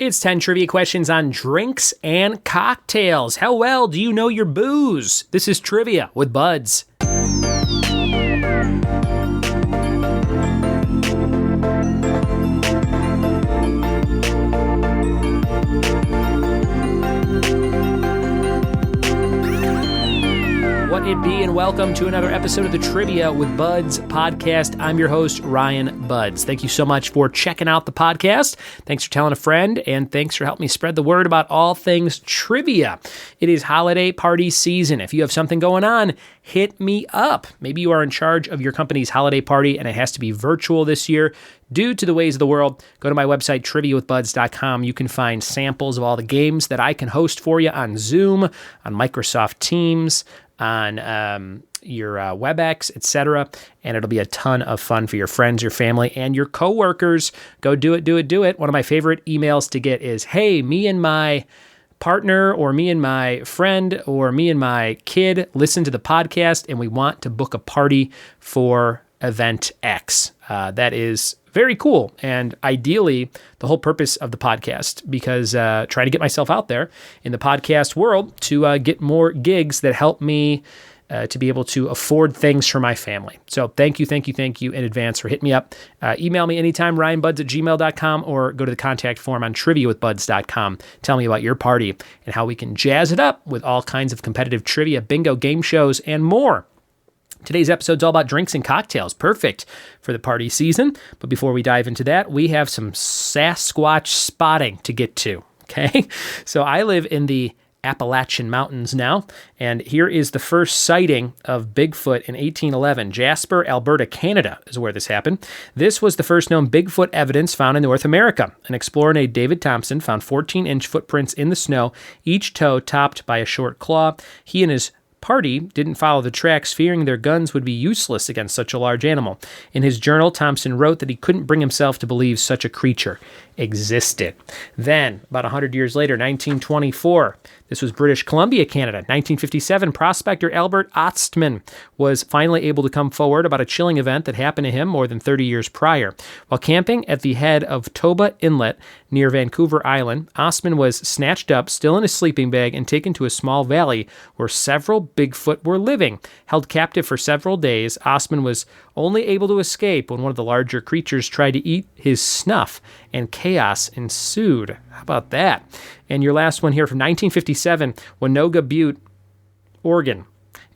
It's 10 trivia questions on drinks and cocktails. How well do you know your booze? This is Trivia with Buds. What it be, and welcome to another episode of the Trivia with Buds podcast. I'm your host, Ryan Buds. Thank you so much for checking out the podcast. Thanks for telling a friend, and thanks for helping me spread the word about all things trivia. It is holiday party season. If you have something going on, hit me up. Maybe you are in charge of your company's holiday party, and it has to be virtual this year. Due to the ways of the world, go to my website, triviawithbuds.com. You can find samples of all the games that I can host for you on Zoom, on Microsoft Teams, on your WebEx, etc. And it'll be a ton of fun for your friends, your family, and your coworkers. Go do it, do it, do it. One of my favorite emails to get is, hey, me and my partner or me and my friend or me and my kid listen to the podcast and we want to book a party for event X. That is very cool, and ideally the whole purpose of the podcast, because trying to get myself out there in the podcast world to get more gigs that help me to be able to afford things for my family. So thank you in advance for hitting me up. Email me anytime, ryanbuds@gmail.com, or go to the contact form on triviawithbuds.com. Tell me about your party and how we can jazz it up with all kinds of competitive trivia, bingo, game shows, and more. Today's episode is all about drinks and cocktails, perfect for the party season. But before we dive into that, we have some Sasquatch spotting to get to, okay? So I live in the Appalachian Mountains now, and here is the first sighting of Bigfoot in 1811. Jasper, Alberta, Canada is where this happened. This was the first known Bigfoot evidence found in North America. An explorer named David Thompson found 14-inch footprints in the snow, each toe topped by a short claw. He and his party didn't follow the tracks, fearing their guns would be useless against such a large animal. In his journal, Thompson wrote that he couldn't bring himself to believe such a creature existed. Then, about 100 years later, 1924, this was British Columbia, Canada. 1957, prospector Albert Ostman was finally able to come forward about a chilling event that happened to him more than 30 years prior. While camping at the head of Toba Inlet near Vancouver Island, Ostman was snatched up, still in his sleeping bag, and taken to a small valley where several Bigfoot were living. Held captive for several days, Ostman was only able to escape when one of the larger creatures tried to eat his snuff, and chaos ensued. How about that? And your last one here from 1957, Winoga Butte, Oregon.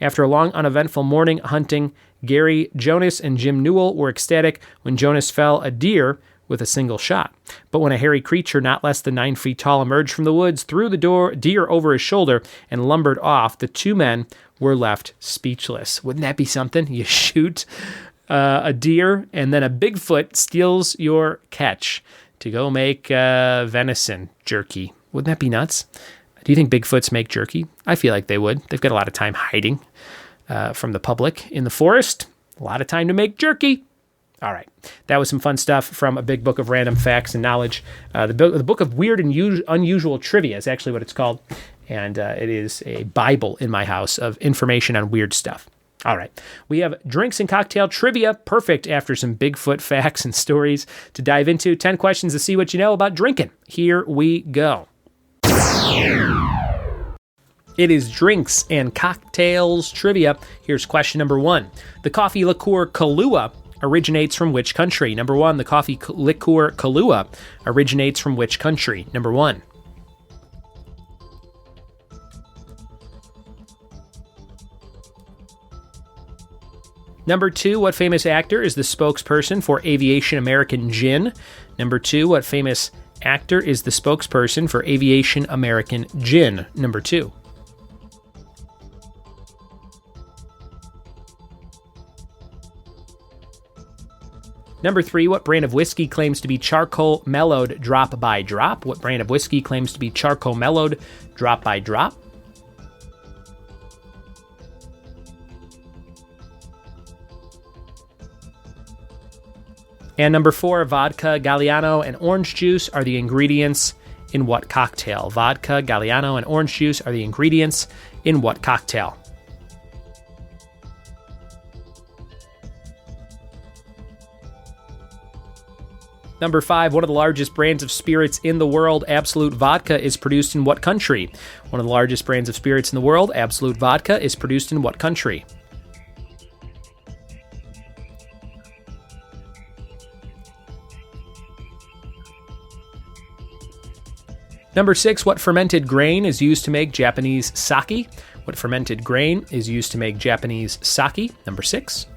After a long, uneventful morning hunting, Gary Jonas and Jim Newell were ecstatic when Jonas fell a deer with a single shot. But when a hairy creature not less than 9 feet tall emerged from the woods, threw the deer over his shoulder, and lumbered off, the two men were left speechless. Wouldn't that be something? You shoot a deer, and then a Bigfoot steals your catch to go make venison jerky. Wouldn't that be nuts? Do you think Bigfoots make jerky? I feel like they would. They've got a lot of time hiding from the public in the forest. A lot of time to make jerky. All right. That was some fun stuff from a big book of random facts and knowledge. The book of weird and unusual trivia is actually what it's called. And it is a Bible in my house of information on weird stuff. All right. We have drinks and cocktail trivia, perfect after some Bigfoot facts and stories to dive into. 10 questions to see what you know about drinking. Here we go. It is drinks and cocktails trivia. Here's question number 1. The coffee liqueur Kahlua originates from which country? Number 1, the coffee liqueur Kahlua originates from which country? Number 1. Number 2, what famous actor is the spokesperson for Aviation American Gin? Number 2, what famous actor is the spokesperson for Aviation American Gin? Number 2. Number 3, what brand of whiskey claims to be charcoal mellowed drop by drop? What brand of whiskey claims to be charcoal mellowed drop by drop? And number 4, vodka, Galliano, and orange juice are the ingredients in what cocktail? Vodka, Galliano, and orange juice are the ingredients in what cocktail? Number 5, one of the largest brands of spirits in the world, Absolut Vodka, is produced in what country? One of the largest brands of spirits in the world, Absolut Vodka, is produced in what country? Number 6, what fermented grain is used to make Japanese sake? What fermented grain is used to make Japanese sake? Number 6.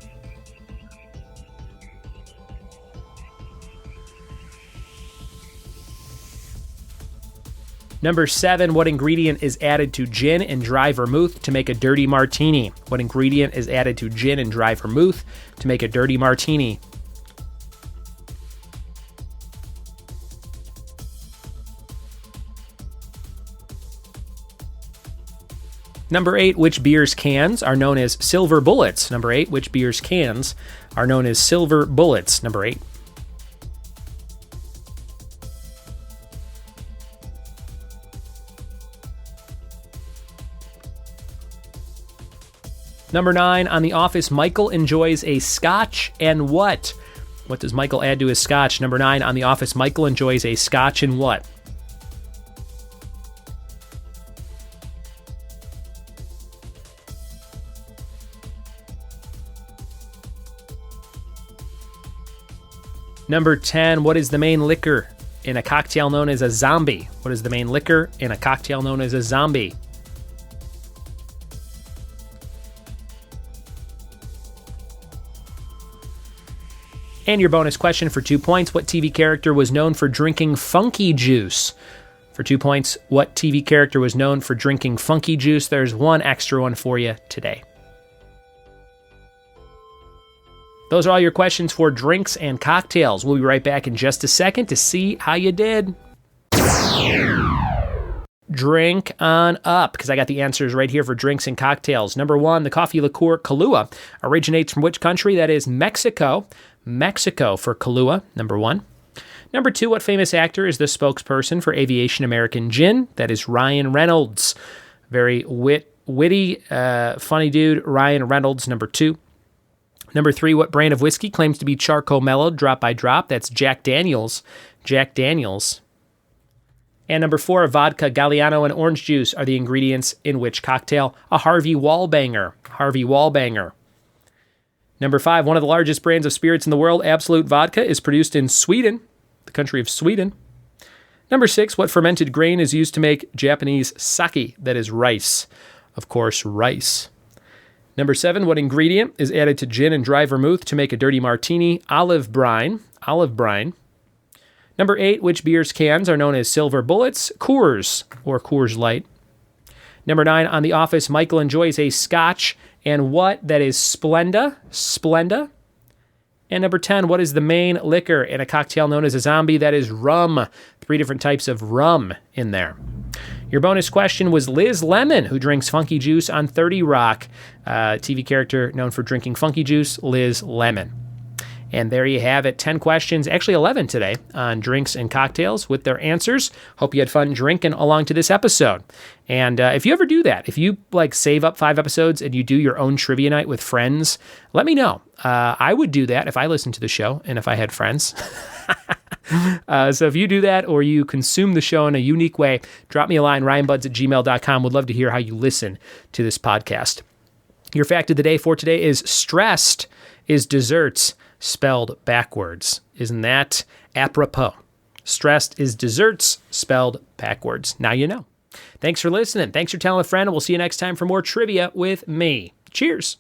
Number 7, what ingredient is added to gin and dry vermouth to make a dirty martini? What ingredient is added to gin and dry vermouth to make a dirty martini? Number 8, which beer's cans are known as silver bullets? Number 8, which beer's cans are known as silver bullets? Number 8. Number 9, on The Office, Michael enjoys a scotch and what? What does Michael add to his scotch? Number 9, on The Office, Michael enjoys a scotch and what? Number 10, what is the main liquor in a cocktail known as a zombie? What is the main liquor in a cocktail known as a zombie? And your bonus question for 2 points, what TV character was known for drinking funky juice? For 2 points, what TV character was known for drinking funky juice? There's one extra one for you today. Those are all your questions for drinks and cocktails. We'll be right back in just a second to see how you did. Drink on up, because I got the answers right here for drinks and cocktails. Number 1, the coffee liqueur Kahlua originates from which country? That is Mexico. Mexico for Kahlua, number 1. Number 2, what famous actor is the spokesperson for Aviation American Gin? That is Ryan Reynolds. Very witty, funny dude, Ryan Reynolds, number 2. Number 3, what brand of whiskey claims to be charcoal mellowed drop by drop? That's Jack Daniels. Jack Daniels. And number 4, vodka, Galliano, and orange juice are the ingredients in which cocktail? A Harvey Wallbanger. Harvey Wallbanger. Number 5, one of the largest brands of spirits in the world, Absolut Vodka, is produced in Sweden, the country of Sweden. Number 6, what fermented grain is used to make Japanese sake? That is rice. Of course, rice. Number 7, what ingredient is added to gin and dry vermouth to make a dirty martini? Olive brine. Olive brine. Number 8, which beer's cans are known as silver bullets? Coors or Coors Light. Number 9, on The Office, Michael enjoys a scotch and what? That is Splenda. Splenda. And number 10, what is the main liquor in a cocktail known as a zombie? That is rum. 3 different types of rum in there. Your bonus question was Liz Lemon, who drinks funky juice on 30 Rock. TV character known for drinking funky juice, Liz Lemon. And there you have it, 10 questions, actually 11 today, on drinks and cocktails with their answers. Hope you had fun drinking along to this episode. And if you ever do that, if you save up 5 episodes and you do your own trivia night with friends, let me know. I would do that if I listened to the show and if I had friends. So if you do that or you consume the show in a unique way, drop me a line, ryanbuds@gmail.com. Would love to hear how you listen to this podcast. Your fact of the day for today is stressed is desserts spelled backwards. Isn't that apropos? Stressed is desserts spelled backwards. Now you know. Thanks for listening. Thanks for telling a friend, and we'll see you next time for more trivia with me. Cheers.